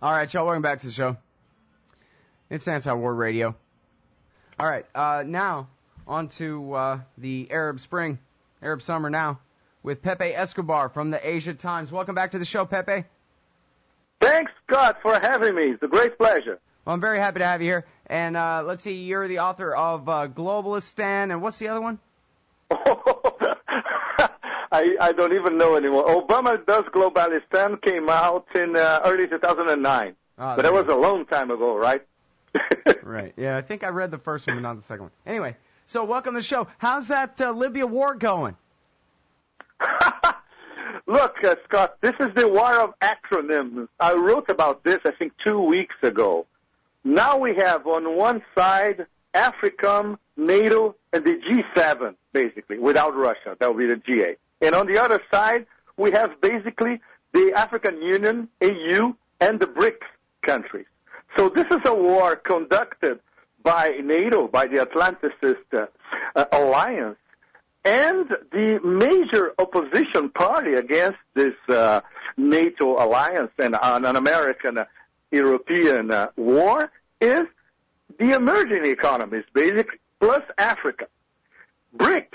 All right, y'all, welcome back to the show. It's Anti-War Radio. All right, now on to the Arab Spring, Arab Summer now, with Pepe Escobar from the Asia Times. Welcome back to the show, Pepe. Thanks, Scott, for having me. It's a great pleasure. Well, I'm very happy to have you here. And let's see, you're the author of Globalistan, and what's the other one? I don't even know anymore. Obama Does Globalistan came out in early 2009. But that was a long time ago, right? Right. Yeah, I think I read the first one, but not the second one. Anyway, so welcome to the show. How's that Libya war going? Look, Scott, this is the war of acronyms. I wrote about this, I think, 2 weeks ago. Now we have on one side AFRICOM, NATO, and the G7, basically, without Russia. That would be the G8. And on the other side, we have basically the African Union, AU, and the BRIC countries. So this is a war conducted by NATO, by the Atlanticist alliance, and the major opposition party against this NATO alliance and an American-European war is the emerging economies, basically, plus Africa. BRICS,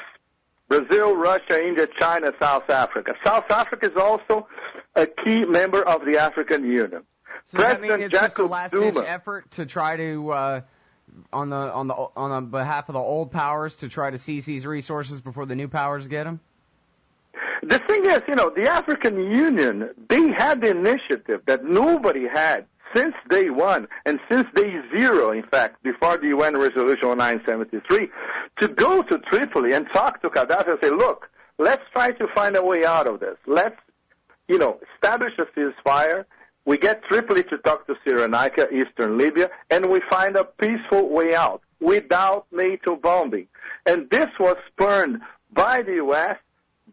Brazil, Russia, India, China, South Africa. South Africa is also a key member of the African Union. So does that mean it's just a last-ditch effort to try to, on the behalf of the old powers, to try to seize these resources before the new powers get them? The thing is, the African Union, they had the initiative that nobody had since day one, and since day zero, in fact, before the UN Resolution 973, to go to Tripoli and talk to Gaddafi and say, look, let's try to find a way out of this. Let's, establish a ceasefire. We get Tripoli to talk to Cyrenaica, eastern Libya, and we find a peaceful way out without NATO bombing. And this was spurned by the U.S.,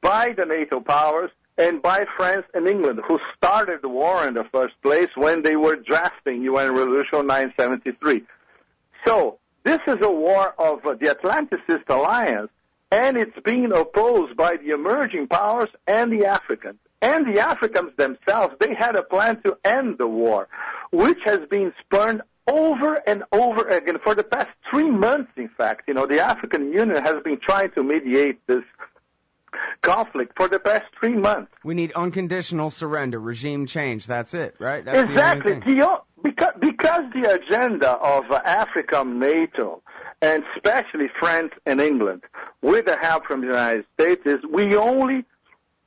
by the NATO powers, and by France and England, who started the war in the first place when they were drafting UN Resolution 973. So this is a war of the Atlanticist alliance, and it's being opposed by the emerging powers and the Africans. And the Africans themselves, they had a plan to end the war, which has been spurned over and over again. For the past 3 months, in fact, the African Union has been trying to mediate this conflict for the past 3 months. We need unconditional surrender, regime change. That's it, right? That's exactly. Because the agenda of AFRICOM, NATO, and especially France and England, with the help from the United States, is we only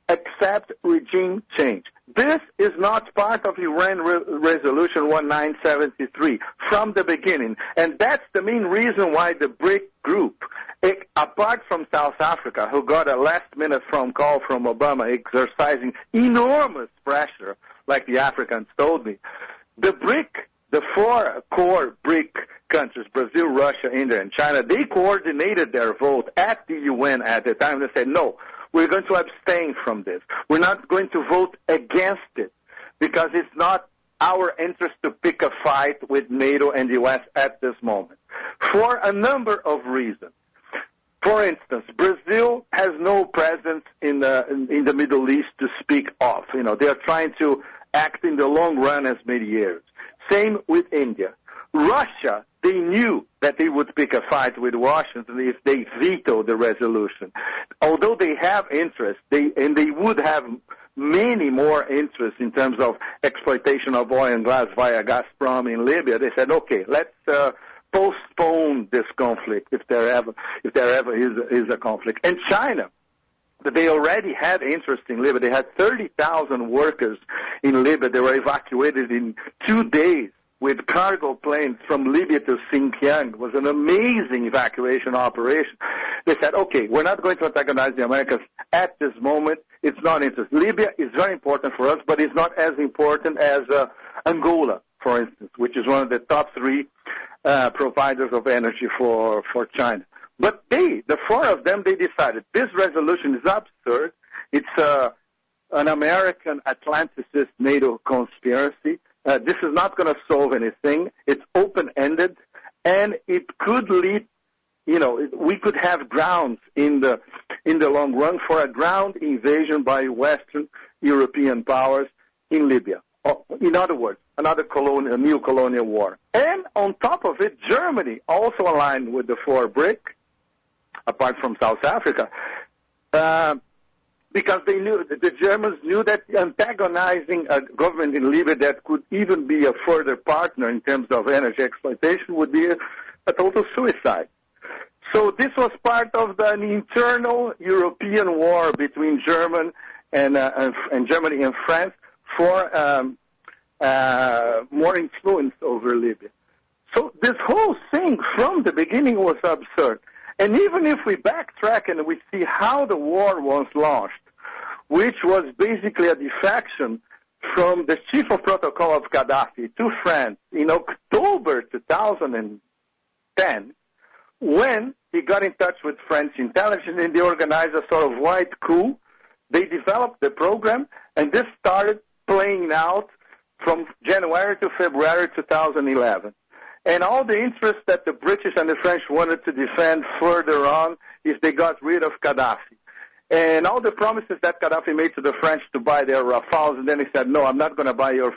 accept regime change. This is not part of UN Resolution 1973 from the beginning. And that's the main reason why the BRIC group, apart from South Africa, who got a last-minute phone call from Obama exercising enormous pressure, like the Africans told me, the BRIC, the four core BRIC countries, Brazil, Russia, India, and China, they coordinated their vote at the UN at the time. They said, no, we're going to abstain from this. We're not going to vote against it because it's not our interest to pick a fight with NATO and the U.S. at this moment for a number of reasons. For instance, Brazil has no presence in the Middle East to speak of. They are trying to act in the long run as mediators. Same with India. Russia, they knew that they would pick a fight with Washington if they veto the resolution. Although they have interest, they would have many more interests in terms of exploitation of oil and gas via Gazprom in Libya. They said, okay, let's postpone this conflict if there ever is a conflict. And China, they already had interest in Libya. They had 30,000 workers in Libya. They were evacuated in 2 days with cargo planes from Libya to Xinjiang. It was an amazing evacuation operation. They said, okay, we're not going to antagonize the Americans at this moment. It's not interesting. Libya is very important for us, but it's not as important as Angola, for instance, which is one of the top 3 providers of energy for China. But the 4 of them, they decided this resolution is absurd. It's an American Atlanticist NATO conspiracy. This is not going to solve anything. It's open-ended, and it could lead, we could have grounds in the long run for a ground invasion by Western European powers in Libya. In other words, a new colonial war. And on top of it, Germany, also aligned with the four BRIC, apart from South Africa, because the Germans knew that antagonizing a government in Libya that could even be a further partner in terms of energy exploitation would be a total suicide. So this was part of an internal European war between Germany and France for more influence over Libya. So this whole thing from the beginning was absurd. And even if we backtrack and we see how the war was launched, which was basically a defection from the chief of protocol of Gaddafi to France in October 2010, when he got in touch with French intelligence and they organized a sort of white coup. They developed the program, and this started playing out from January to February 2011. And all the interest that the British and the French wanted to defend further on is they got rid of Gaddafi. And all the promises that Gaddafi made to the French to buy their Rafales, and then he said, no, I'm not going to buy your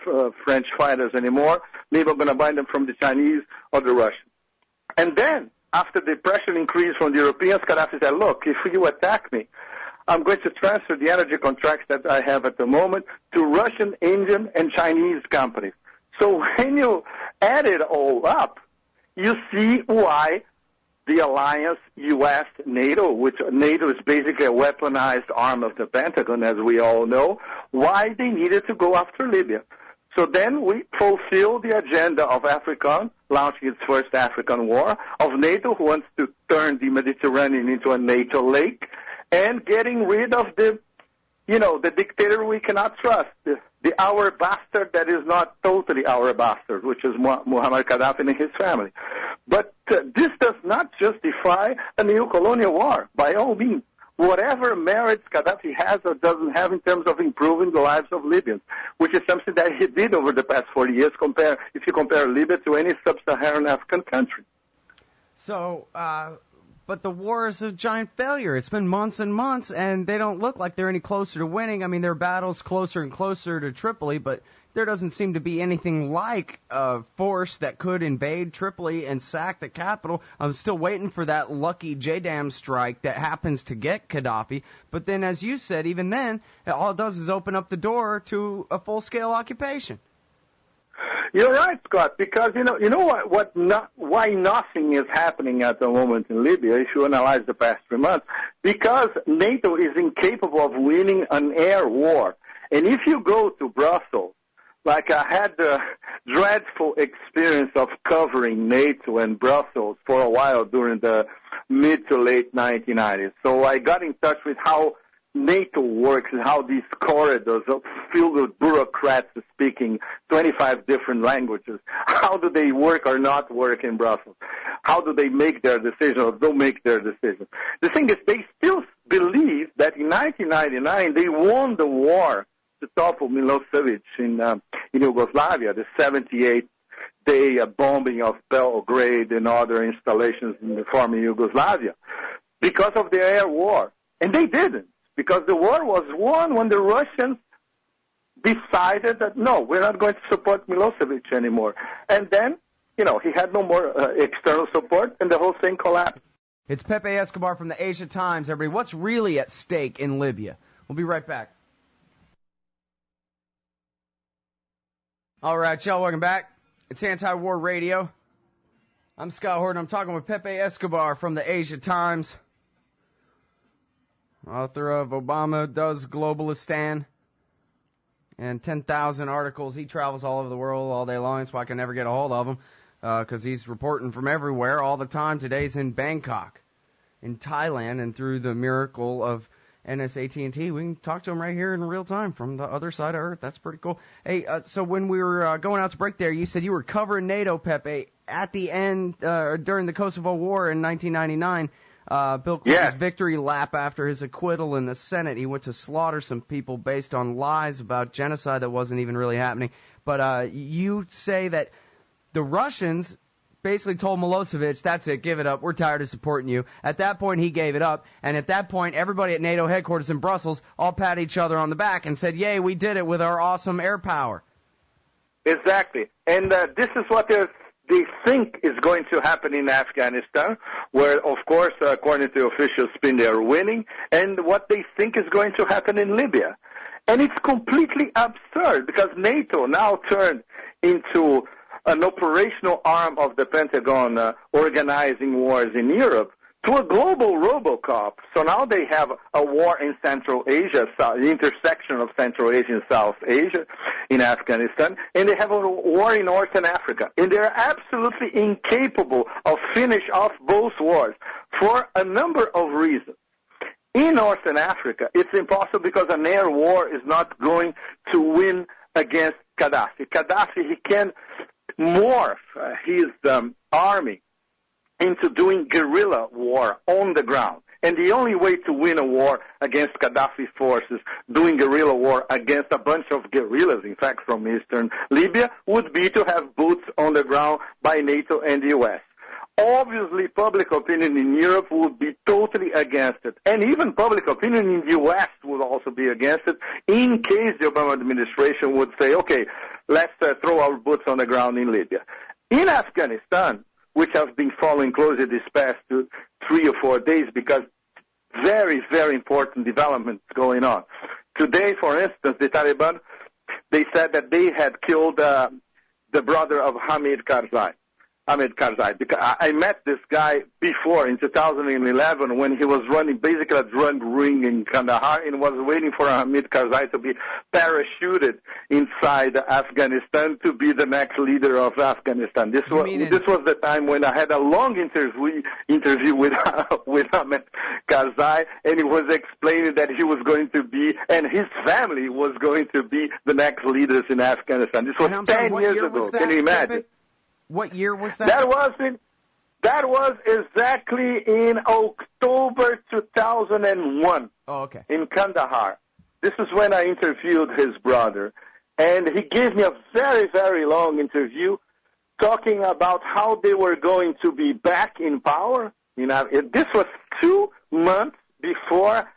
French fighters anymore. Maybe I'm going to buy them from the Chinese or the Russians. And then, after the pressure increased from the Europeans, Gaddafi said, look, if you attack me, I'm going to transfer the energy contracts that I have at the moment to Russian, Indian, and Chinese companies. So when you add it all up, you see why the alliance, U.S., NATO, which NATO is basically a weaponized arm of the Pentagon, as we all know, why they needed to go after Libya. So then we fulfill the agenda of AFRICOM, launching its first African war, of NATO, who wants to turn the Mediterranean into a NATO lake, and getting rid of the dictator we cannot trust, the our bastard that is not totally our bastard, which is Muammar Gaddafi and his family. But this does not justify a new colonial war, by all means. Whatever merits Gaddafi has or doesn't have in terms of improving the lives of Libyans, which is something that he did over the past 40 years, if you compare Libya to any sub-Saharan African country. So, but the war is a giant failure. It's been months and months, and they don't look like they're any closer to winning. I mean, their battle's closer and closer to Tripoli, but there doesn't seem to be anything like a force that could invade Tripoli and sack the capital. I'm still waiting for that lucky JDAM strike that happens to get Gaddafi. But then, as you said, even then, all it does is open up the door to a full-scale occupation. You're right, Scott, because why nothing is happening at the moment in Libya, if you analyze the past 3 months, because NATO is incapable of winning an air war. And if you go to Brussels, like I had the dreadful experience of covering NATO and Brussels for a while during the mid to late 1990s. So I got in touch with how NATO works and how these corridors are filled with bureaucrats speaking 25 different languages. How do they work or not work in Brussels? How do they make their decisions or don't make their decisions? The thing is, they still believe that in 1999 they won the war to topple Milosevic in Yugoslavia, the 78-day bombing of Belgrade and other installations in the former Yugoslavia, because of the air war. And they didn't, because the war was won when the Russians decided that, no, we're not going to support Milosevic anymore. And then, he had no more external support, and the whole thing collapsed. It's Pepe Escobar from the Asia Times, everybody. What's really at stake in Libya? We'll be right back. All right, y'all, welcome back. It's Anti-War Radio. I'm Scott Horton. I'm talking with Pepe Escobar from the Asia Times, author of Obama Does Globalistan and 10,000 articles. He travels all over the world all day long. That's why I can never get a hold of him, because he's reporting from everywhere all the time. Today's in Bangkok, in Thailand, and through the miracle of NSAT&T, we can talk to him right here in real time from the other side of Earth. That's pretty cool. Hey, so when we were going out to break there, you said you were covering NATO, Pepe, at the end, during the Kosovo War in 1999. Bill Clinton's victory lap after his acquittal in the Senate. He went to slaughter some people based on lies about genocide that wasn't even really happening. But you say that the Russians basically told Milosevic, that's it, give it up, we're tired of supporting you. At that point, he gave it up, and at that point, everybody at NATO headquarters in Brussels all pat each other on the back and said, yay, we did it with our awesome air power. Exactly. And this is what they think is going to happen in Afghanistan, where, of course, according to official spin, they are winning, and what they think is going to happen in Libya. And it's completely absurd because NATO now turned into an operational arm of the Pentagon organizing wars in Europe to a global Robocop. So now they have a war in Central Asia, the intersection of Central Asia and South Asia in Afghanistan, and they have a war in Northern Africa. And they're absolutely incapable of finish off both wars for a number of reasons. In Northern Africa, it's impossible because an air war is not going to win against Gaddafi. Gaddafi, he can morph his army into doing guerrilla war on the ground. And the only way to win a war against Gaddafi forces, doing guerrilla war against a bunch of guerrillas, in fact, from eastern Libya, would be to have boots on the ground by NATO and the U.S. Obviously, public opinion in Europe would be totally against it. And even public opinion in the U.S. would also be against it in case the Obama administration would say, okay, let's throw our boots on the ground in Libya. In Afghanistan, which I've been following closely this past 3 or 4 days because very, very important developments going on. Today, for instance, the Taliban, they said that they had killed the brother of Hamid Karzai. Because I met this guy before in 2011 when he was running basically a drug ring in Kandahar and was waiting for Hamid Karzai to be parachuted inside Afghanistan to be the next leader of Afghanistan. This was the time when I had a long interview with Hamid Karzai, and he was explaining that he was going to be, and his family was going to be the next leaders in Afghanistan. This was 10 years ago. Can you imagine? What year was that? That was exactly in October 2001. Oh, okay. In Kandahar. This is when I interviewed his brother. And he gave me a very, very long interview talking about how they were going to be back in power. This was 2 months before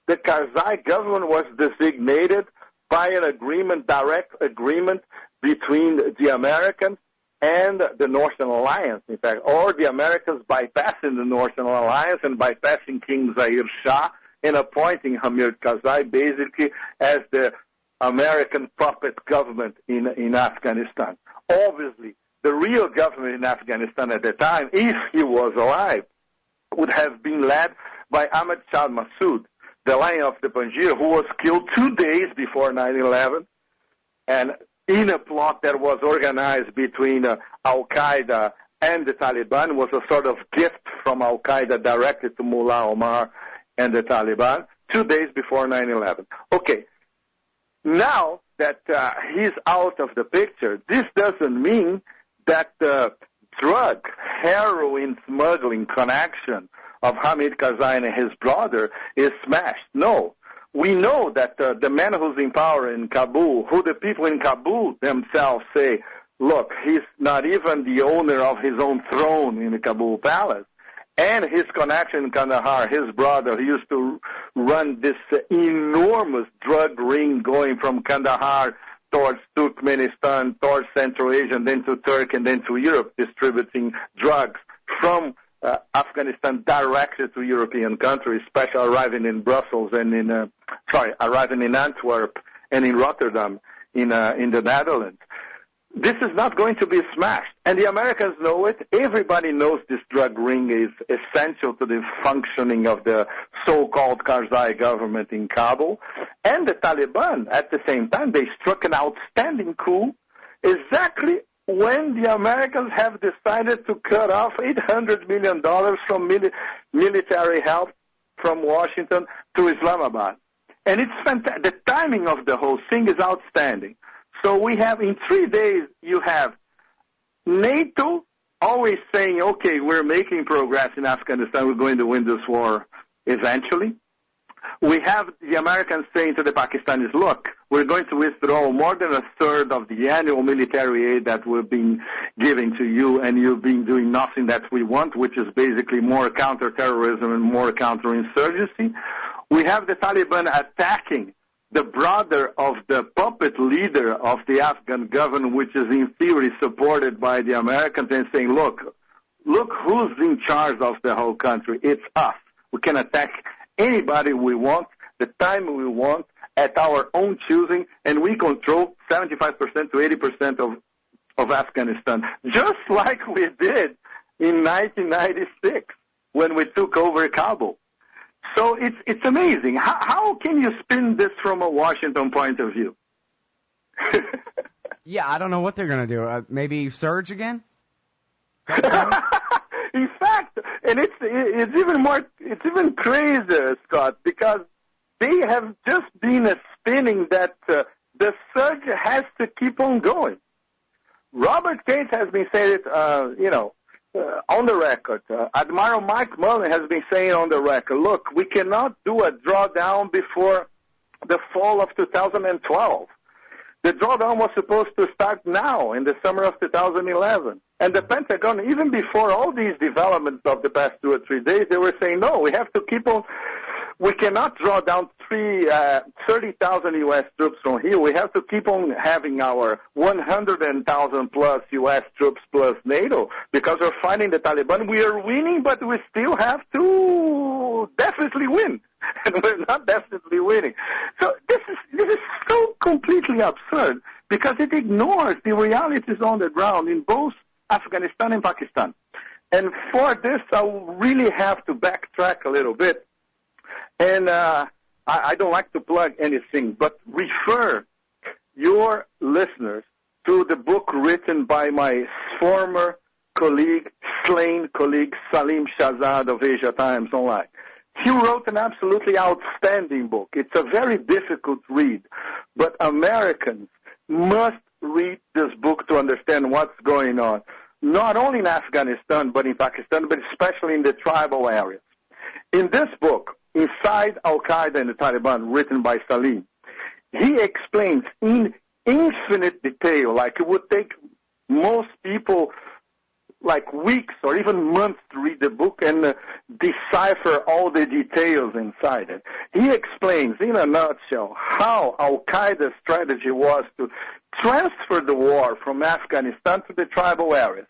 the Karzai government was designated by an agreement, direct agreement between the Americans and the Northern Alliance, in fact, or the Americans bypassing the Northern Alliance and bypassing King Zahir Shah and appointing Hamid Karzai basically as the American puppet government in Afghanistan. Obviously, the real government in Afghanistan at the time, if he was alive, would have been led by Ahmad Shah Massoud, the Lion of the Panjshir, who was killed 2 days before 9/11, and in a plot that was organized between al-Qaeda and the Taliban, was a sort of gift from al-Qaeda directed to Mullah Omar and the Taliban 2 days before 9/11. Okay, now that he's out of the picture, this doesn't mean that the drug, heroin smuggling connection of Hamid Karzai and his brother is smashed. No. We know that the man who's in power in Kabul, who the people in Kabul themselves say, look, he's not even the owner of his own throne in the Kabul palace. And his connection in Kandahar, his brother, he used to run this enormous drug ring going from Kandahar towards Turkmenistan, towards Central Asia, and then to Turkey, and then to Europe, distributing drugs from Afghanistan directly to European countries, especially arriving in Brussels and arriving in Antwerp and in Rotterdam in the Netherlands. This is not going to be smashed, and the Americans know it. Everybody knows this drug ring is essential to the functioning of the so-called Karzai government in Kabul. And the Taliban, at the same time, they struck an outstanding coup exactly when the Americans have decided to cut off $800 million from military help from Washington to Islamabad. And it's fantastic. The timing of the whole thing is outstanding. So we have, in 3 days, you have NATO always saying, okay, we're making progress in Afghanistan, we're going to win this war eventually. We have the Americans saying to the Pakistanis, look, we're going to withdraw more than a third of the annual military aid that we've been giving to you, and you've been doing nothing that we want, which is basically more counterterrorism and more counterinsurgency. We have the Taliban attacking the brother of the puppet leader of the Afghan government, which is in theory supported by the Americans, and saying, look who's in charge of the whole country. It's us. We can attack anybody we want, the time we want, at our own choosing, and we control 75% to 80% of Afghanistan, just like we did in 1996 when we took over Kabul. So it's amazing. How can you spin this from a Washington point of view? Yeah, I don't know what they're going to do. Maybe surge again? In fact, and it's even crazier, Scott, because they have just been spinning that the surge has to keep on going. Robert Gates has been saying it, on the record. Admiral Mike Mullen has been saying on the record, look, we cannot do a drawdown before the fall of 2012. The drawdown was supposed to start now in the summer of 2011. And the Pentagon, even before all these developments of the past 2 or 3 days, they were saying, no, we have to keep on. We cannot draw down 30,000 U.S. troops from here. We have to keep on having our 100,000 plus U.S. troops plus NATO, because we're fighting the Taliban. We are winning, but we still have to definitely win. And we're not definitely winning. So this is so completely absurd, because it ignores the realities on the ground in both Afghanistan and Pakistan. And for this, I really have to backtrack a little bit. And I don't like to plug anything, but refer your listeners to the book written by my former colleague, slain colleague, Saleem Shahzad of Asia Times Online. He wrote an absolutely outstanding book. It's a very difficult read, but Americans must read this book to understand what's going on, not only in Afghanistan, but in Pakistan, but especially in the tribal areas. In this book, Inside al-Qaeda and the Taliban, written by Saleem, he explains in infinite detail, like it would take most people like weeks or even months to read the book and decipher all the details inside it. He explains in a nutshell how al-Qaeda's strategy was to transfer the war from Afghanistan to the tribal areas,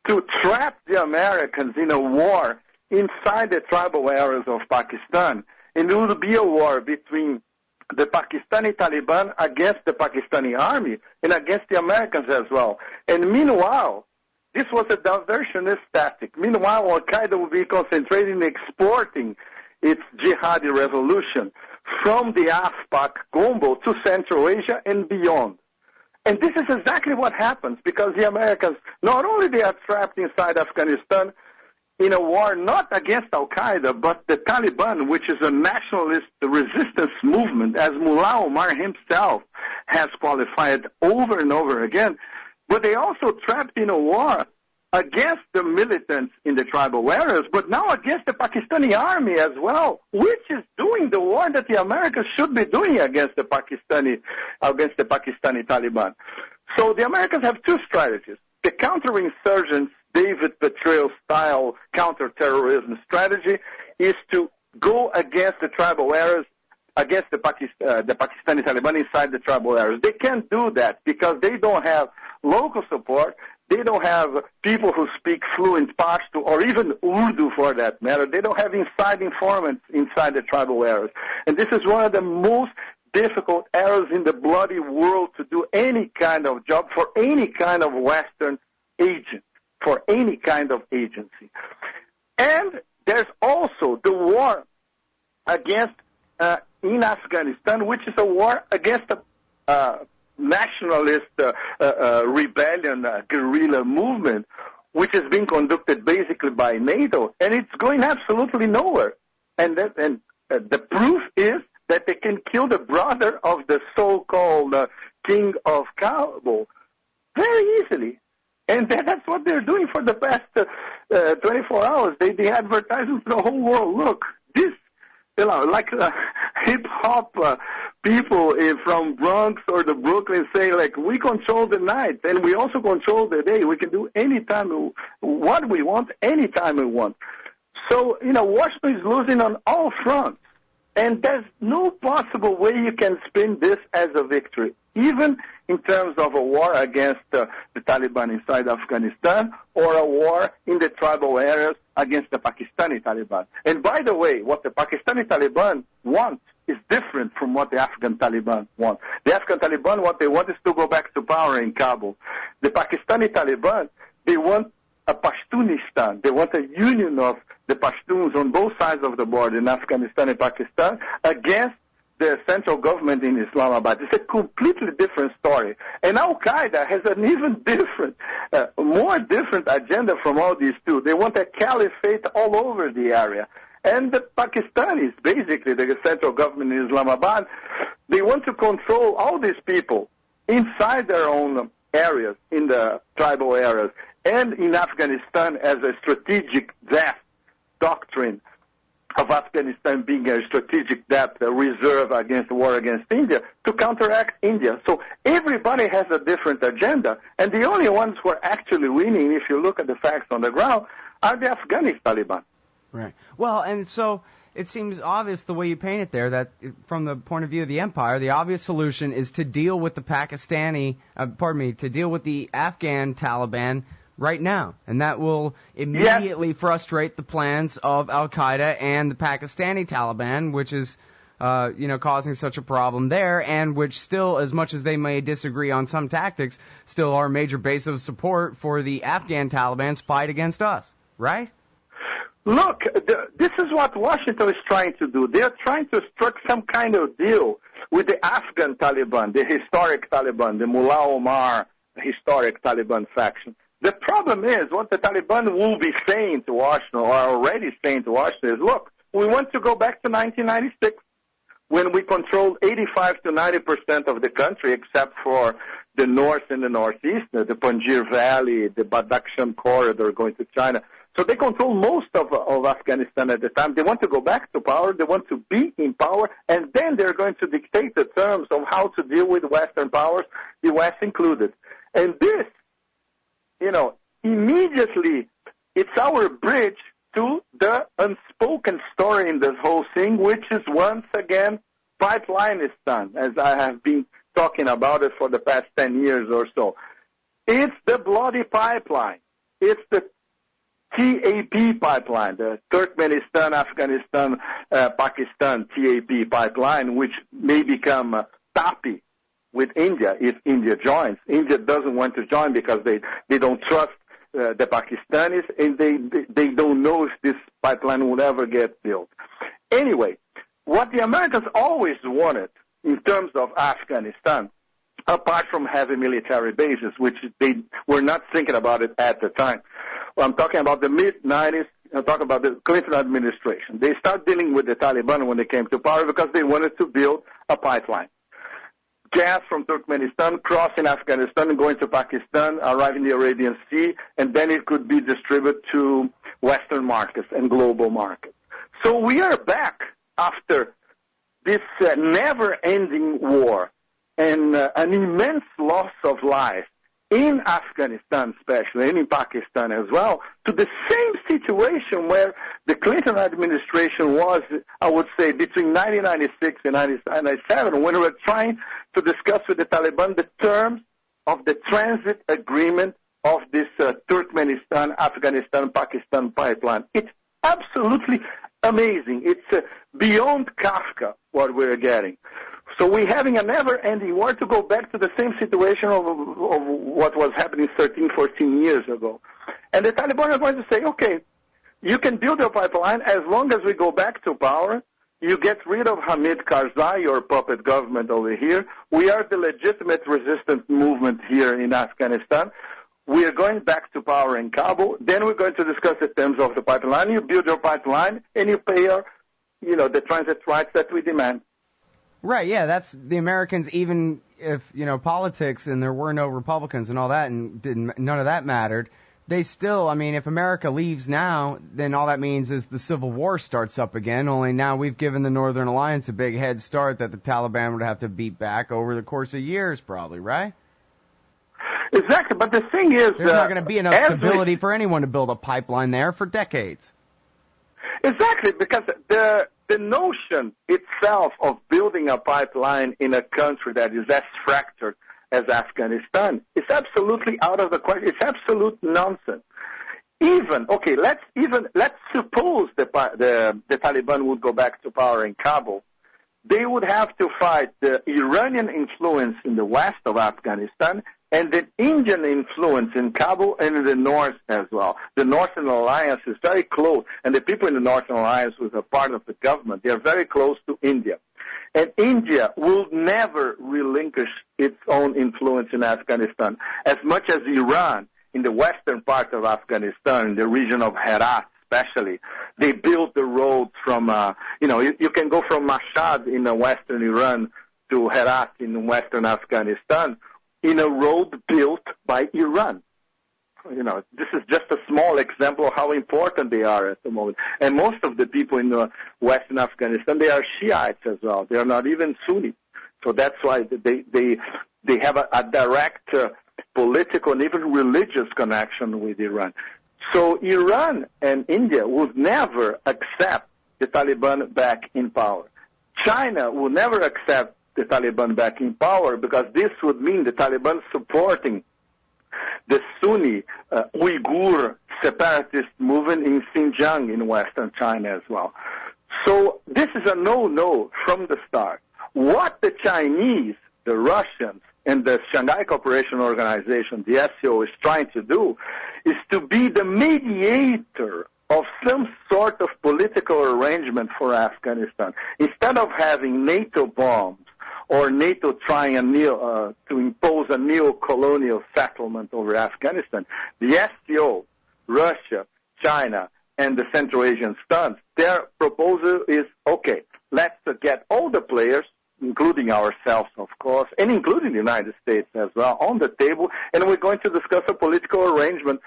to trap the Americans in a war inside the tribal areas of Pakistan. And it would be a war between the Pakistani Taliban against the Pakistani army and against the Americans as well. And meanwhile, this was a diversionist tactic. Meanwhile, al-Qaeda would be concentrating in exporting its jihadi revolution from the AFPAC combo to Central Asia and beyond. And this is exactly what happens, because the Americans, not only they are trapped inside Afghanistan in a war not against al-Qaeda, but the Taliban, which is a nationalist resistance movement, as Mullah Omar himself has qualified over and over again, but they also trapped in a war against the militants in the tribal areas, but now against the Pakistani army as well, which is doing the war that the Americans should be doing against the Pakistani Taliban. So the Americans have two strategies. The counterinsurgents, David Petraeus-style counterterrorism strategy is to go against the tribal areas, against the Pakistani Taliban inside the tribal areas. They can't do that because they don't have local support. They don't have people who speak fluent Pashto or even Urdu for that matter. They don't have inside informants inside the tribal areas. And this is one of the most difficult areas in the bloody world to do any kind of job for any kind of Western agent, for any kind of agency. And there's also the war against, in Afghanistan, which is a war against a nationalist rebellion, guerrilla movement, which is being conducted basically by NATO, and it's going absolutely nowhere. And the proof is that they can kill the brother of the so-called king of Kabul very easily. And that's what they're doing for the past 24 hours. They advertising to the whole world, look, this, like hip-hop people from Bronx or the Brooklyn say, like, we control the night and we also control the day. We can do anytime what we want, anytime we want. So, Washington is losing on all fronts. And there's no possible way you can spin this as a victory, even in terms of a war against the Taliban inside Afghanistan or a war in the tribal areas against the Pakistani Taliban. And by the way, what the Pakistani Taliban want is different from what the Afghan Taliban want. The Afghan Taliban, what they want is to go back to power in Kabul. The Pakistani Taliban, they want a Pashtunistan. They want a union of the Pashtuns on both sides of the border in Afghanistan and Pakistan against the central government in Islamabad. It's a completely different story. And al-Qaeda has an even different, more different agenda from all these two. They want a caliphate all over the area. And the Pakistanis, basically the central government in Islamabad, they want to control all these people inside their own areas, in the tribal areas, and in Afghanistan as a strategic debt doctrine of Afghanistan being a strategic debt reserve against the war against India to counteract India. So everybody has a different agenda, and the only ones who are actually winning, if you look at the facts on the ground, are the Afghani Taliban. Right. Well, and so it seems obvious the way you paint it there that from the point of view of the empire, the obvious solution is to deal with the to deal with the Afghan Taliban right now. And that will immediately frustrate the plans of al-Qaeda and the Pakistani Taliban, which is, causing such a problem there, and which still, as much as they may disagree on some tactics, still are a major base of support for the Afghan Taliban's fight against us, right? Look, this is what Washington is trying to do. They are trying to strike some kind of deal with the Afghan Taliban, the historic Taliban, the Mullah Omar historic Taliban faction. The problem is what the Taliban will be saying to Washington, or already saying to Washington, is, look, we want to go back to 1996 when we controlled 85 to 90% of the country except for the north and the northeast, the Panjshir Valley, the Badakhshan corridor going to China. So they control most of Afghanistan at the time. They want to go back to power. They want to be in power. And then they're going to dictate the terms of how to deal with Western powers, the West included. And this, immediately, it's our bridge to the unspoken story in this whole thing, which is once again Pipelineistan, as I have been talking about it for the past 10 years or so. It's the bloody pipeline. It's the TAP pipeline, the Turkmenistan, Afghanistan, Pakistan TAP pipeline, which may become TAPI with India if India joins. India doesn't want to join because they don't trust the Pakistanis, and they don't know if this pipeline will ever get built. Anyway, what the Americans always wanted in terms of Afghanistan, apart from having military bases, which they were not thinking about it at the time. Well, I'm talking about the mid-90s. I'm talking about the Clinton administration. They started dealing with the Taliban when they came to power because they wanted to build a pipeline. Gas from Turkmenistan crossing Afghanistan and going to Pakistan, arriving in the Arabian Sea, and then it could be distributed to Western markets and global markets. So we are back after this never-ending war and an immense loss of life in Afghanistan especially, and in Pakistan as well, to the same situation where the Clinton administration was, I would say, between 1996 and 1997, when we were trying to discuss with the Taliban the terms of the transit agreement of this Turkmenistan, Afghanistan, Pakistan pipeline. It's absolutely amazing. It's beyond Kafka what we're getting. So we're having a never-ending war to go back to the same situation of what was happening 13, 14 years ago. And the Taliban are going to say, okay, you can build a pipeline as long as we go back to power. You get rid of Hamid Karzai, your puppet government over here. We are the legitimate resistance movement here in Afghanistan. We are going back to power in Kabul. Then we're going to discuss the terms of the pipeline. You build your pipeline, and you pay the transit rights that we demand. Right, yeah, that's the Americans, even if, politics and there were no Republicans and all that, and none of that mattered, they still, if America leaves now, then all that means is the Civil War starts up again, only now we've given the Northern Alliance a big head start that the Taliban would have to beat back over the course of years, probably, right? Exactly, but the thing is... There's not going to be enough stability for anyone to build a pipeline there for decades. Exactly, because the notion itself of building a pipeline in a country that is as fractured as Afghanistan is absolutely out of the question. It's absolute nonsense. Let's suppose the Taliban would go back to power in Kabul. They would have to fight the Iranian influence in the west of Afghanistan and the Indian influence in Kabul and in the north as well. The Northern Alliance is very close, and the people in the Northern Alliance, who are part of the government, they are very close to India. And India will never relinquish its own influence in Afghanistan, as much as Iran in the western part of Afghanistan, in the region of Herat especially. They built the roads from, you can go from Mashhad in western Iran to Herat in western Afghanistan in a road built by Iran. This is just a small example of how important they are at the moment. And most of the people in western Afghanistan, they are Shiites as well. They are not even Sunni. So that's why they have a direct political and even religious connection with Iran. So Iran and India would never accept the Taliban back in power. China will never accept the Taliban back in power because this would mean the Taliban supporting the Sunni Uyghur separatist movement in Xinjiang in western China as well. So this is a no-no from the start. What the Chinese, the Russians, and the Shanghai Cooperation Organization, the SCO, is trying to do is to be the mediator of some sort of political arrangement for Afghanistan. Instead of having NATO bombs or NATO trying to impose a neo-colonial settlement over Afghanistan, the SCO, Russia, China, and the Central Asian states, their proposal is, okay, let's get all the players, including ourselves, of course, and including the United States as well, on the table, and we're going to discuss a political arrangement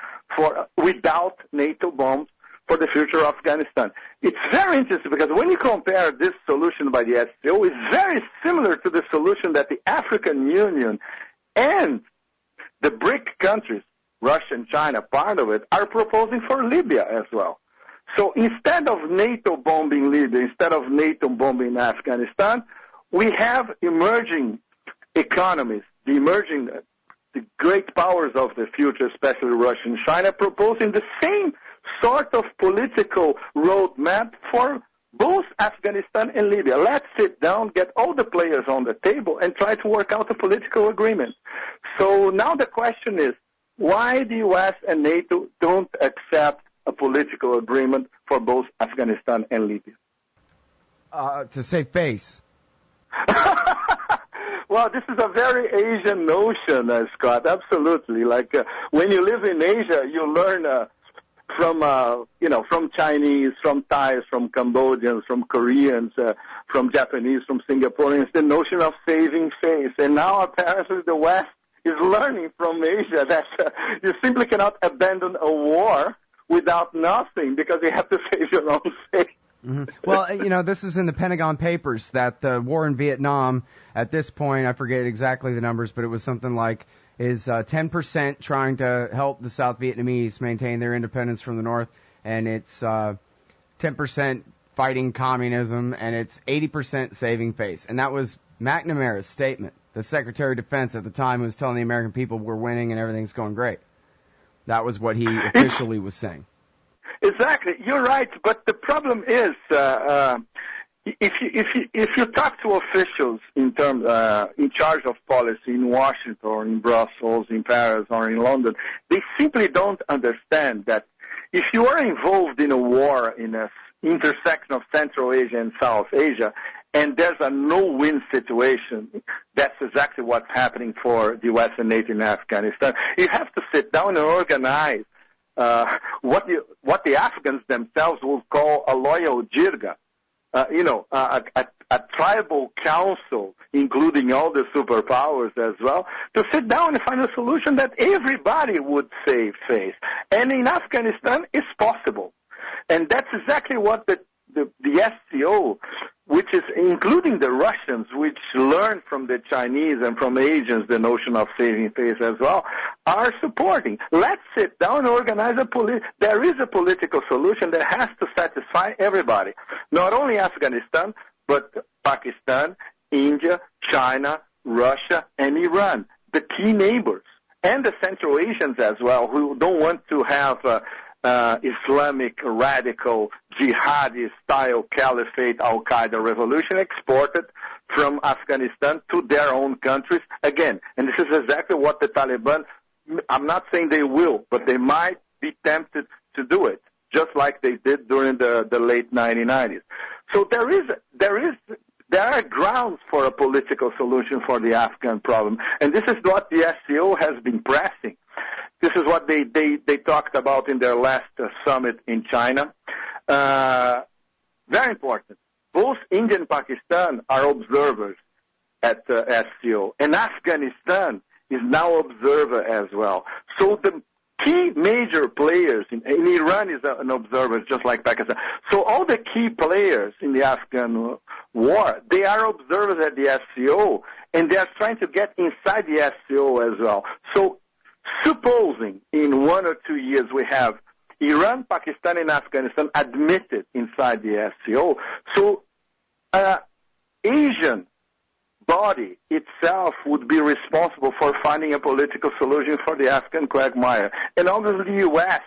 without NATO bombs for the future of Afghanistan. It's very interesting because when you compare this solution by the SCO, it's very similar to the solution that the African Union and the BRIC countries, Russia and China, part of it, are proposing for Libya as well. So instead of NATO bombing Libya, instead of NATO bombing Afghanistan, we have emerging economies, the great powers of the future, especially Russia and China, proposing the same sort of political roadmap for both Afghanistan and Libya. Let's sit down, get all the players on the table, and try to work out a political agreement. So now the question is, why the U.S. and NATO don't accept a political agreement for both Afghanistan and Libya? To save face. Well, this is a very Asian notion, Scott. Absolutely. Like when you live in Asia, you learn from Chinese, from Thais, from Cambodians, from Koreans, from Japanese, from Singaporeans, the notion of saving face. And now apparently the West is learning from Asia that you simply cannot abandon a war without nothing because you have to save your own face. Mm-hmm. Well, this is in the Pentagon Papers that the war in Vietnam, at this point, I forget exactly the numbers, but it was something like is 10% trying to help the South Vietnamese maintain their independence from the North, and it's 10% fighting communism, and it's 80% saving face. And that was McNamara's statement. The Secretary of Defense at the time was telling the American people we're winning and everything's going great. That was what he officially was saying. Exactly, you're right. But the problem is, if you talk to officials in charge of policy in Washington or in Brussels, in Paris or in London, they simply don't understand that if you are involved in a war in an intersection of Central Asia and South Asia, and there's a no-win situation, that's exactly what's happening for the U.S. and NATO in Afghanistan. You have to sit down and organize what the Afghans themselves will call a loyal jirga, a tribal council, including all the superpowers as well, to sit down and find a solution that everybody would save face. And in Afghanistan, it's possible. And that's exactly what the SCO which is including the Russians, which learned from the Chinese and from Asians the notion of saving face as well, are supporting. Let's sit down and organize there is a political solution that has to satisfy everybody. Not only Afghanistan, but Pakistan, India, China, Russia, and Iran, the key neighbors, and the Central Asians as well, who don't want to have Islamic radical jihadi style caliphate al-Qaeda revolution exported from Afghanistan to their own countries again. And this is exactly what the Taliban, I'm not saying they will, but they might be tempted to do it, just like they did during the late 1990s. So there are grounds for a political solution for the Afghan problem, and this is what the SCO has been pressing. This is what they talked about in their last summit in China. Very important. Both India and Pakistan are observers at SCO, and Afghanistan is now observer as well. So the key major players, in Iran is an observer just like Pakistan. So all the key players in the Afghan war, they are observers at the SCO, and they are trying to get inside the SCO as well. So supposing in 1 or 2 years we have Iran, Pakistan, and Afghanistan admitted inside the SCO, so Asian body itself would be responsible for finding a political solution for the Afghan quagmire. And obviously the U.S.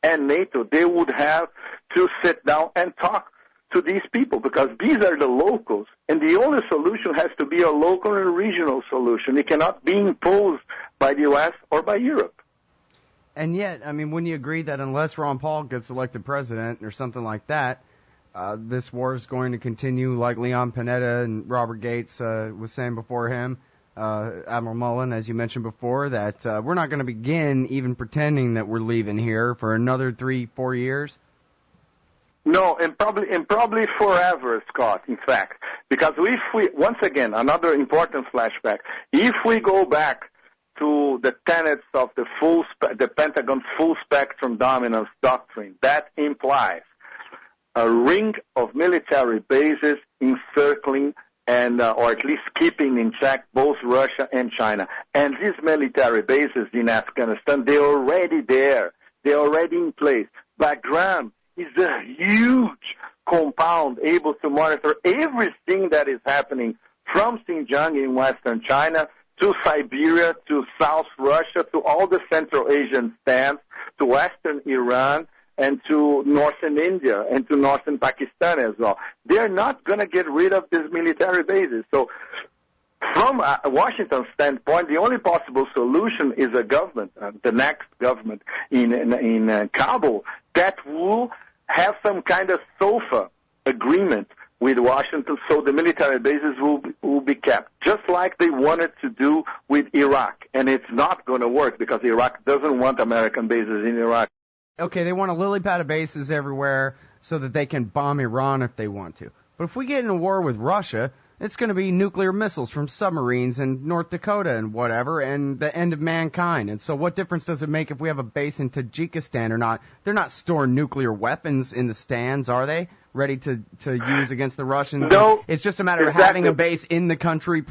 and NATO, they would have to sit down and talk to these people, because these are the locals, and the only solution has to be a local and regional solution. It cannot be imposed by the U.S. or by Europe. And yet, I mean, wouldn't you agree that unless Ron Paul gets elected president or something like that, this war is going to continue like Leon Panetta and Robert Gates was saying before him, Admiral Mullen, as you mentioned before, that we're not going to begin even pretending that we're leaving here for another 3-4 years? No, and probably forever, Scott, in fact. Because if we, once again, another important flashback, if we go back to the tenets of the Pentagon's full spectrum dominance doctrine, that implies a ring of military bases encircling and, or at least keeping in check both Russia and China. And these military bases in Afghanistan, they're already there. They're already in place. Bagram is a huge compound able to monitor everything that is happening from Xinjiang in western China to Siberia, to South Russia, to all the Central Asian stands, to western Iran, and to northern India, and to northern Pakistan as well. They're not going to get rid of these military bases. So from Washington's standpoint, the only possible solution is a government, the next government in Kabul, that will have some kind of SOFA agreement with Washington, so the military bases will be kept, just like they wanted to do with Iraq. And it's not going to work because Iraq doesn't want American bases in Iraq. Okay, they want a lily pad of bases everywhere so that they can bomb Iran if they want to. But if we get in a war with Russia, it's going to be nuclear missiles from submarines in North Dakota and whatever, and the end of mankind. And so what difference does it make if we have a base in Tajikistan or not? They're not storing nuclear weapons in the stands, are they? Ready to use against the Russians? No. It's just a matter of having a base in the country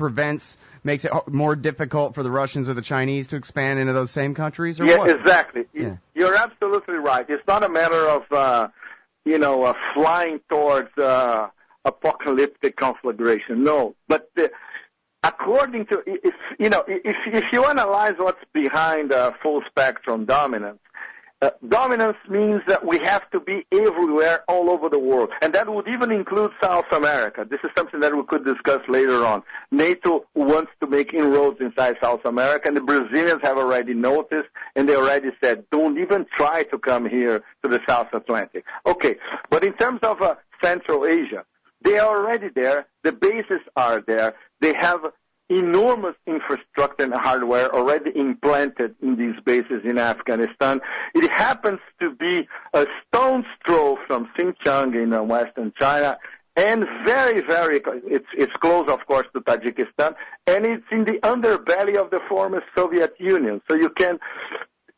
makes it more difficult for the Russians or the Chinese to expand into those same countries, or what? Exactly. Yeah. You're absolutely right. It's not a matter of, flying towards apocalyptic conflagration. No. But according to, if you analyze what's behind full spectrum dominance, dominance means that we have to be everywhere, all over the world. And that would even include South America. This is something that we could discuss later on. NATO wants to make inroads inside South America, and the Brazilians have already noticed, and they already said, don't even try to come here to the South Atlantic. Okay, but in terms of Central Asia, they are already there. The bases are there. They have enormous infrastructure and hardware already implanted in these bases in Afghanistan. It happens to be a stone's throw from Xinjiang in western China, and very, very, it's close, of course, to Tajikistan, and it's in the underbelly of the former Soviet Union. So you can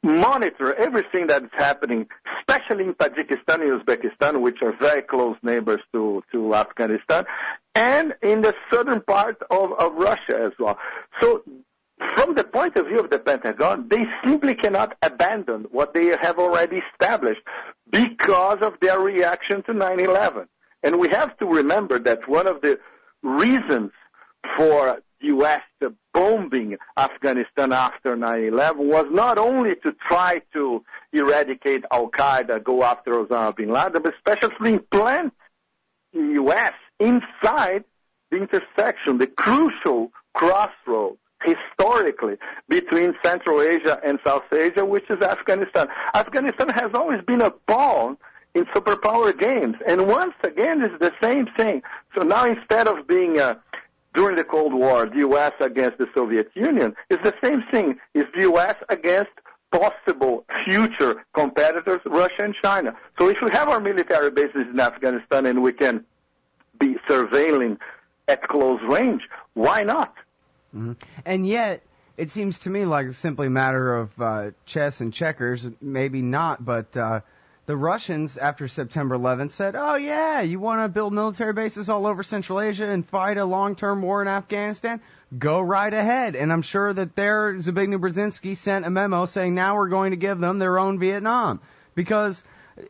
monitor everything that's happening, especially especially in Tajikistan and Uzbekistan, which are very close neighbors to Afghanistan, and in the southern part of Russia as well. So from the point of view of the Pentagon, they simply cannot abandon what they have already established because of their reaction to 9/11. And we have to remember that one of the reasons for U.S. bombing Afghanistan after 9/11 was not only to try to eradicate al-Qaeda, go after Osama bin Laden, but especially implant the U.S. inside the intersection, the crucial crossroads historically between Central Asia and South Asia, which is Afghanistan. Afghanistan has always been a pawn in superpower games, and once again it's the same thing. So now instead of being during the Cold War, the U.S. against the Soviet Union, it's the same thing. It's the U.S. against possible future competitors, Russia and China. So if we have our military bases in Afghanistan and we can be surveilling at close range, why not? Mm-hmm. And yet, it seems to me like it's simply a matter of chess and checkers. Maybe not, but the Russians, after September 11th, said, oh, yeah, you want to build military bases all over Central Asia and fight a long-term war in Afghanistan? Go right ahead. And I'm sure that Zbigniew Brzezinski sent a memo saying now we're going to give them their own Vietnam. Because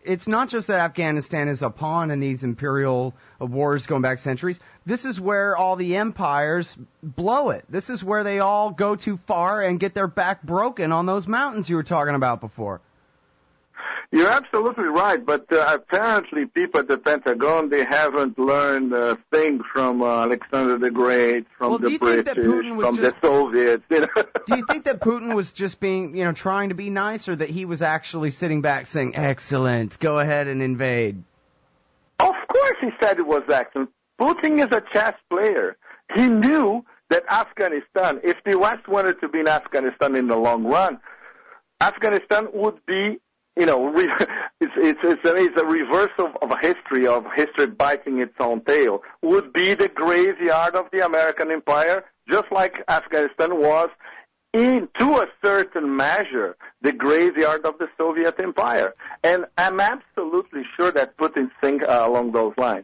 it's not just that Afghanistan is a pawn in these imperial wars going back centuries. This is where all the empires blow it. This is where they all go too far and get their back broken on those mountains you were talking about before. You're absolutely right, but apparently people at the Pentagon, they haven't learned a thing from Alexander the Great, from the British, from the Soviets. You know? Do you think that Putin was just being, trying to be nice, or that he was actually sitting back saying, excellent, go ahead and invade? Of course he said it was excellent. Putin is a chess player. He knew that Afghanistan, if the West wanted to be in Afghanistan in the long run, Afghanistan would be it's a reversal of history biting its own tail, would be the graveyard of the American empire, just like Afghanistan was, to a certain measure, the graveyard of the Soviet empire. And I'm absolutely sure that Putin thinks along those lines.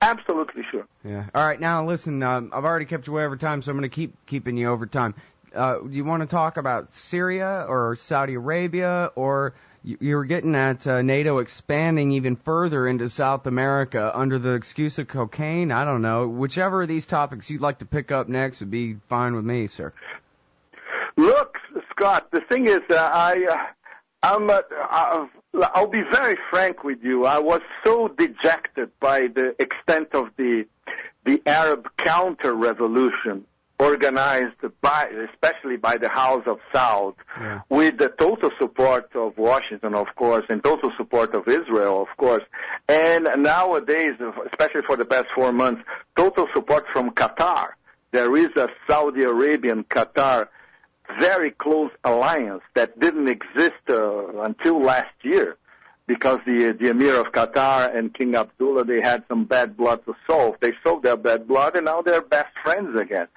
Absolutely sure. Yeah. All right, now listen, I've already kept you way over time, so I'm going to keep keeping you over time. Do you want to talk about Syria or Saudi Arabia, or you were getting at NATO expanding even further into South America under the excuse of cocaine? I don't know. Whichever of these topics you'd like to pick up next would be fine with me, sir. Look, Scott, the thing is, I'll be very frank with you. I was so dejected by the extent of the Arab counter-revolution organized especially by the House of Saud, with the total support of Washington, of course, and total support of Israel, of course, and nowadays, especially for the past 4 months, total support from Qatar. There is a Saudi Arabian-Qatar very close alliance that didn't exist until last year, because the Emir of Qatar and King Abdullah, they had some bad blood to solve. They solved their bad blood, and now they're best friends again.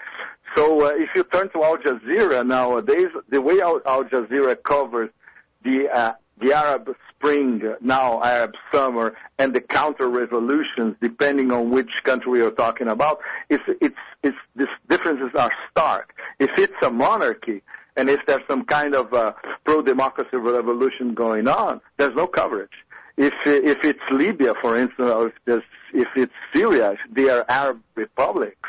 So if you turn to Al Jazeera nowadays, the way Al Jazeera covers the Arab Spring, now Arab Summer, and the counter-revolutions, depending on which country we are talking about, these differences are stark. If it's a monarchy, and if there's some kind of pro-democracy revolution going on, there's no coverage. If it's Libya, for instance, or if it's Syria, they are Arab republics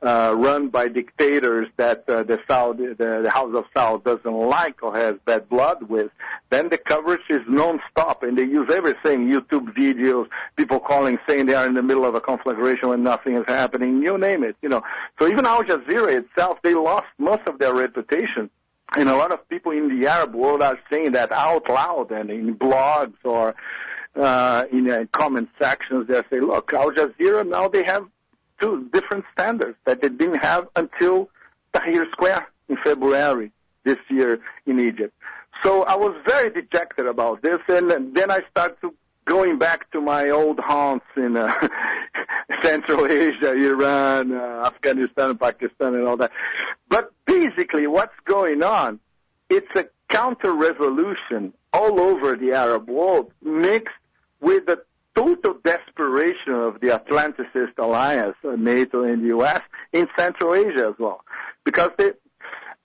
run by dictators that the House of Saud doesn't like or has bad blood with, then the coverage is non-stop, and they use everything, YouTube videos, people calling, saying they are in the middle of a conflagration when nothing is happening, you name it, So even Al Jazeera itself, they lost most of their reputation. And a lot of people in the Arab world are saying that out loud and in blogs or in comment sections. They say, look, Al Jazeera, now they have two different standards that they didn't have until Tahrir Square in February this year in Egypt. So I was very dejected about this, and then I started going back to my old haunts in Central Asia, Iran, Afghanistan, Pakistan, and all that. But basically what's going on, it's a counter-revolution all over the Arab world mixed with the total desperation of the Atlanticist alliance, NATO and the U.S., in Central Asia as well. Because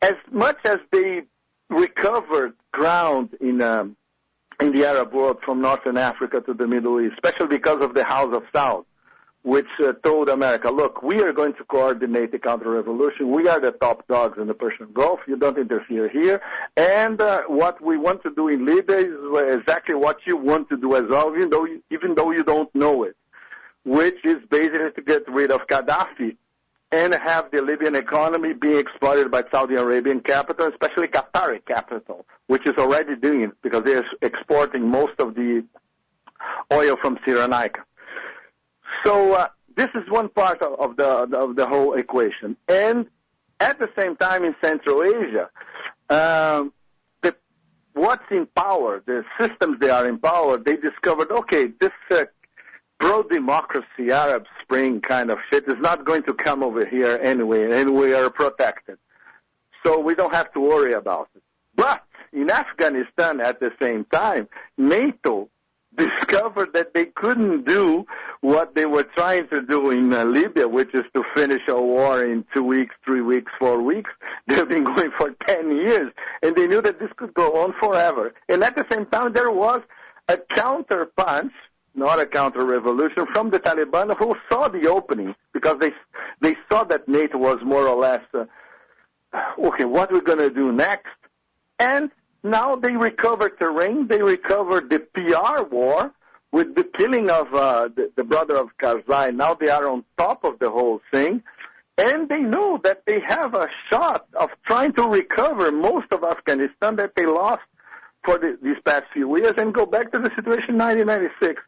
as much as they recovered ground in the Arab world from Northern Africa to the Middle East, especially because of the House of Saud, which told America, look, we are going to coordinate the counter-revolution. We are the top dogs in the Persian Gulf. You don't interfere here. And what we want to do in Libya is exactly what you want to do as well, even though you don't know it, which is basically to get rid of Gaddafi and have the Libyan economy being exploited by Saudi Arabian capital, especially Qatari capital, which is already doing it because they're exporting most of the oil from Cyrenaica. So this is one part of the whole equation. And at the same time in Central Asia, what's in power, the systems they are in power, they discovered, okay, this pro-democracy Arab Spring kind of shit is not going to come over here anyway, and we are protected. So we don't have to worry about it. But in Afghanistan at the same time, NATO discovered that they couldn't do what they were trying to do in Libya, which is to finish a war in 2 weeks, 3 weeks, 4 weeks. They've been going for 10 years, and they knew that this could go on forever. And at the same time, there was a counter-punch, not a counter-revolution, from the Taliban, who saw the opening, because they saw that NATO was more or less, okay, what we're going to do next? And now they recovered terrain. They recovered the PR war with the killing of the brother of Karzai. Now they are on top of the whole thing. And they know that they have a shot of trying to recover most of Afghanistan that they lost for these past few years and go back to the situation in 1996.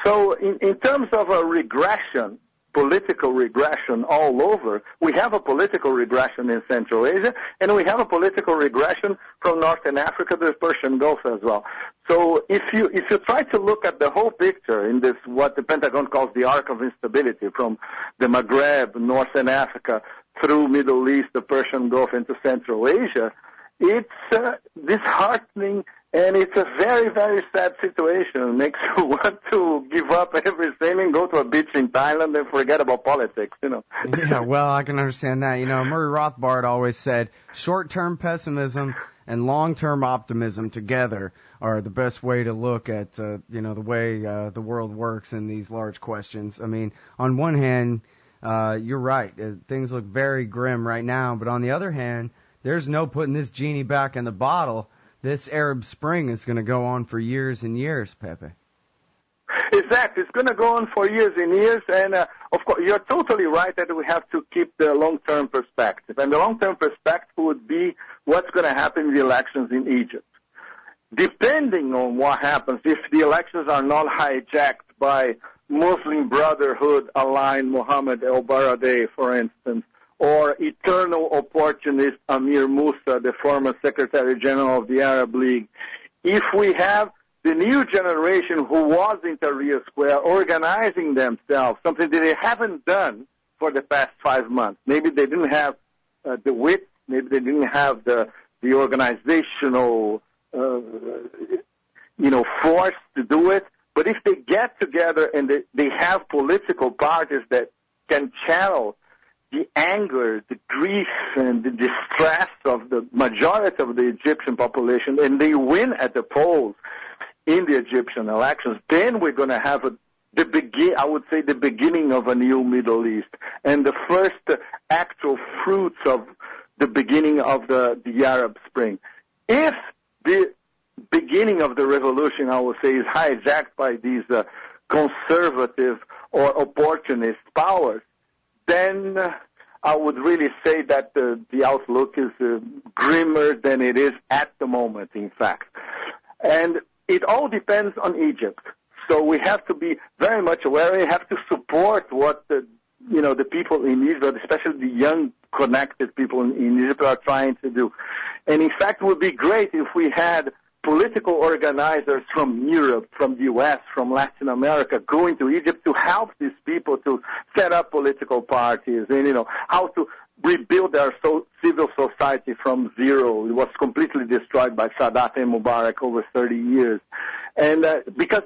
So in terms of a regression, political regression all over, we have a political regression in Central Asia, and we have a political regression from Northern Africa to the Persian Gulf as well. So if you try to look at the whole picture in this, what the Pentagon calls the arc of instability, from the Maghreb, Northern Africa, through Middle East, the Persian Gulf, into Central Asia, it's disheartening. And it's a very, very sad situation. It makes you want to give up everything and go to a beach in Thailand and forget about politics, Yeah, well, I can understand that. Murray Rothbard always said short-term pessimism and long-term optimism together are the best way to look at, the way the world works in these large questions. I mean, on one hand, you're right. Things look very grim right now. But on the other hand, there's no putting this genie back in the bottle. This Arab Spring is going to go on for years and years, Pepe. Exactly. It's going to go on for years and years. And, of course, you're totally right that we have to keep the long-term perspective. And the long-term perspective would be what's going to happen in the elections in Egypt. Depending on what happens, if the elections are not hijacked by Muslim Brotherhood-aligned Mohammed el-Baradei, for instance, or eternal opportunist Amir Musa, the former Secretary General of the Arab League, if we have the new generation who was in Tahrir Square organizing themselves, something that they haven't done for the past 5 months. Maybe they didn't have the wit, maybe they didn't have the organizational, force to do it. But if they get together and they have political parties that can channel the anger, the grief, and the distress of the majority of the Egyptian population, and they win at the polls in the Egyptian elections, then we're going to have the beginning of a new Middle East, and the first actual fruits of the beginning of the Arab Spring. If the beginning of the revolution, I would say, is hijacked by these conservative or opportunist powers, then I would really say that the outlook is grimmer than it is at the moment, in fact. And it all depends on Egypt. So we have to be very much aware. We have to support what the people in Israel, especially the young, connected people in Egypt, are trying to do. And in fact, it would be great if we had political organizers from Europe, from the U.S., from Latin America going to Egypt to help these people to set up political parties and, how to rebuild their civil society from zero. It was completely destroyed by Sadat and Mubarak over 30 years. And because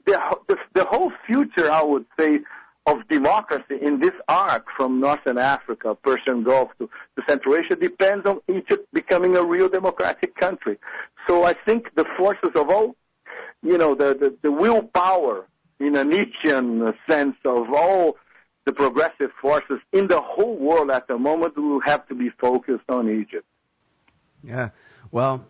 the whole future, I would say, of democracy in this arc from Northern Africa, Persian Gulf to Central Asia depends on Egypt becoming a real democratic country. So I think the forces of all, the willpower in a Nietzschean sense of all the progressive forces in the whole world at the moment will have to be focused on Egypt. Yeah. Well,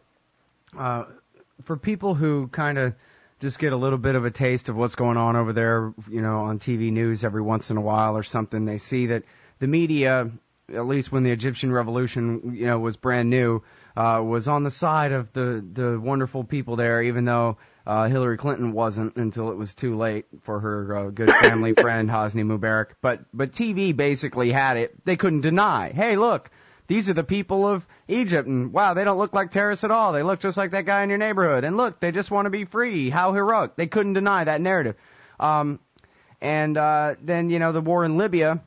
for people who kind of just get a little bit of a taste of what's going on over there, on TV news every once in a while or something, they see that the media, at least when the Egyptian revolution, was brand new, was on the side of the wonderful people there, even though Hillary Clinton wasn't until it was too late for her good family friend Hosni Mubarak. But TV basically had it. They couldn't deny, hey, look, these are the people of Egypt, and wow, they don't look like terrorists at all. They look just like that guy in your neighborhood. And look, they just want to be free. How heroic. They couldn't deny that narrative. Then, the war in Libya,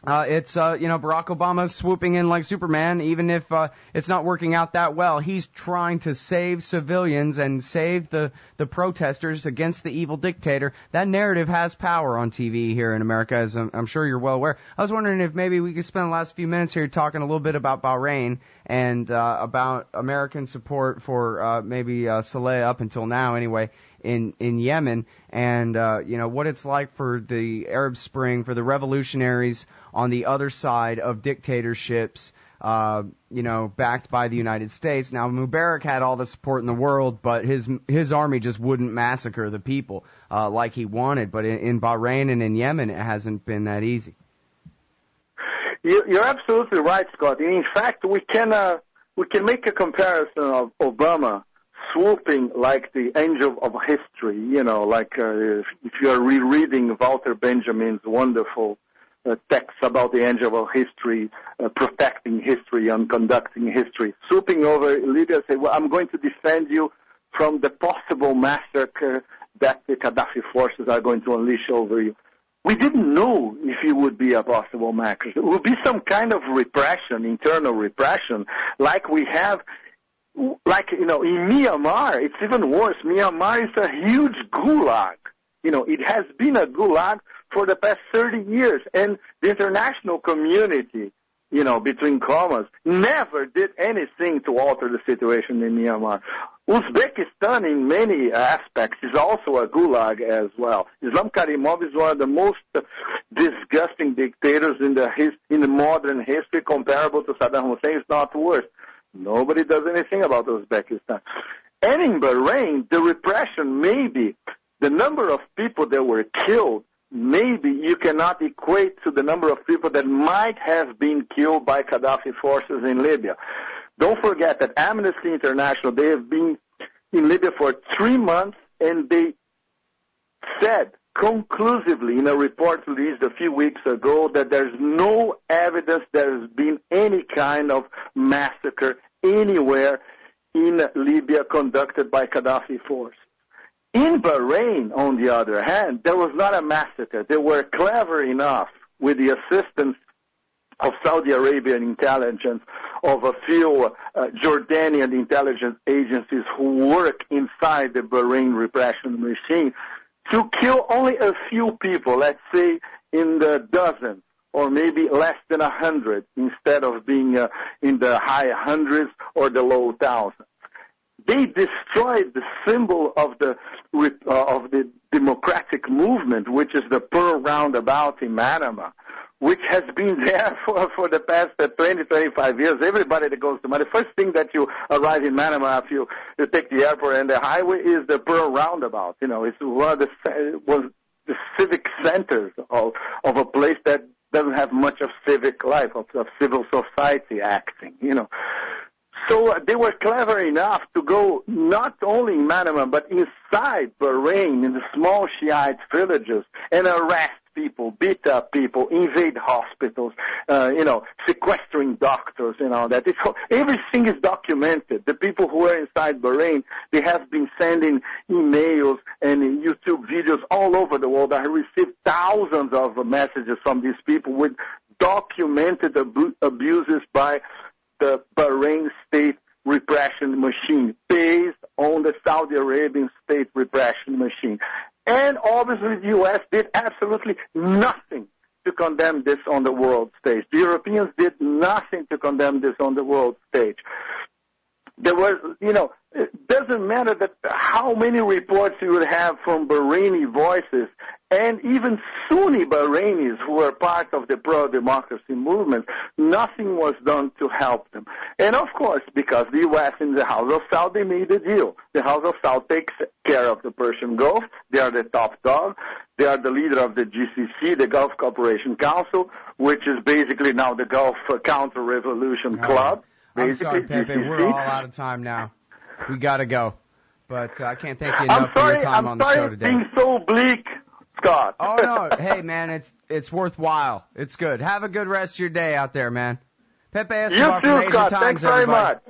it's Barack Obama swooping in like Superman, even if it's not working out that well. He's trying to save civilians and save the protesters against the evil dictator. That narrative has power on TV here in America, as I'm sure you're well aware. I was wondering if maybe we could spend the last few minutes here talking a little bit about Bahrain and about American support for maybe Saleh up until now anyway in Yemen, and what it's like for the Arab Spring, for the revolutionaries on the other side of dictatorships, backed by the United States. Now, Mubarak had all the support in the world, but his army just wouldn't massacre the people like he wanted. But in Bahrain and in Yemen, it hasn't been that easy. You're absolutely right, Scott. In fact, we can make a comparison of Obama swooping like the angel of history, if you are rereading Walter Benjamin's wonderful text about the angel of history, protecting history and conducting history, swooping over Libya and say, well, I'm going to defend you from the possible massacre that the Gaddafi forces are going to unleash over you. We didn't know if it would be a possible massacre. It would be some kind of repression, internal repression, like we have in Myanmar. It's even worse. Myanmar is a huge gulag. It has been a gulag for the past 30 years. And the international community, between commas, never did anything to alter the situation in Myanmar. Uzbekistan, in many aspects, is also a gulag as well. Islam Karimov is one of the most disgusting dictators in the modern history, comparable to Saddam Hussein, if not worse. Nobody does anything about Uzbekistan. And in Bahrain, the repression, maybe the number of people that were killed, maybe you cannot equate to the number of people that might have been killed by Gaddafi forces in Libya. Don't forget that Amnesty International, they have been in Libya for 3 months, and they said conclusively in a report released a few weeks ago that there's no evidence there has been any kind of massacre anywhere in Libya conducted by Gaddafi forces. In Bahrain, on the other hand, there was not a massacre. They were clever enough, with the assistance of Saudi Arabian intelligence, of a few Jordanian intelligence agencies who work inside the Bahrain repression machine, to kill only a few people, let's say in the dozens, or maybe less than 100, instead of being in the high hundreds or the low thousands. They destroyed the symbol of the democratic movement, which is the Pearl Roundabout in Manama, which has been there for the past 20, 25 years. Everybody that goes to Manama, the first thing that you arrive in Manama after you take the airport and the highway is the Pearl Roundabout. It's one of the civic centers of a place that doesn't have much of civic life, of civil society acting, So they were clever enough to go not only in Manama, but inside Bahrain, in the small Shiite villages, and arrest people, beat up people, invade hospitals, sequestering doctors and all that. Everything is documented. The people who are inside Bahrain, they have been sending emails and YouTube videos all over the world. I received thousands of messages from these people with documented abuses by the Bahrain state repression machine, based on the Saudi Arabian state repression machine. And obviously the U.S. did absolutely nothing to condemn this on the world stage. The Europeans did nothing to condemn this on the world stage. There was, it doesn't matter that how many reports you would have from Bahraini voices and even Sunni Bahrainis who were part of the pro-democracy movement. Nothing was done to help them. And of course, because the U.S. in the House of Saud, they made a deal. The House of Saud takes care of the Persian Gulf. They are the top dog. They are the leader of the GCC, the Gulf Cooperation Council, which is basically now the Gulf Counter-Revolution Club. I'm sorry, Pepe, we're all out of time now. We got to go. But I can't thank you enough for your time on the show today. I'm sorry being so bleak, Scott. Oh, no. Hey, man, it's worthwhile. It's good. Have a good rest of your day out there, man. Pepe Escobar you too, Scott. Thanks very much.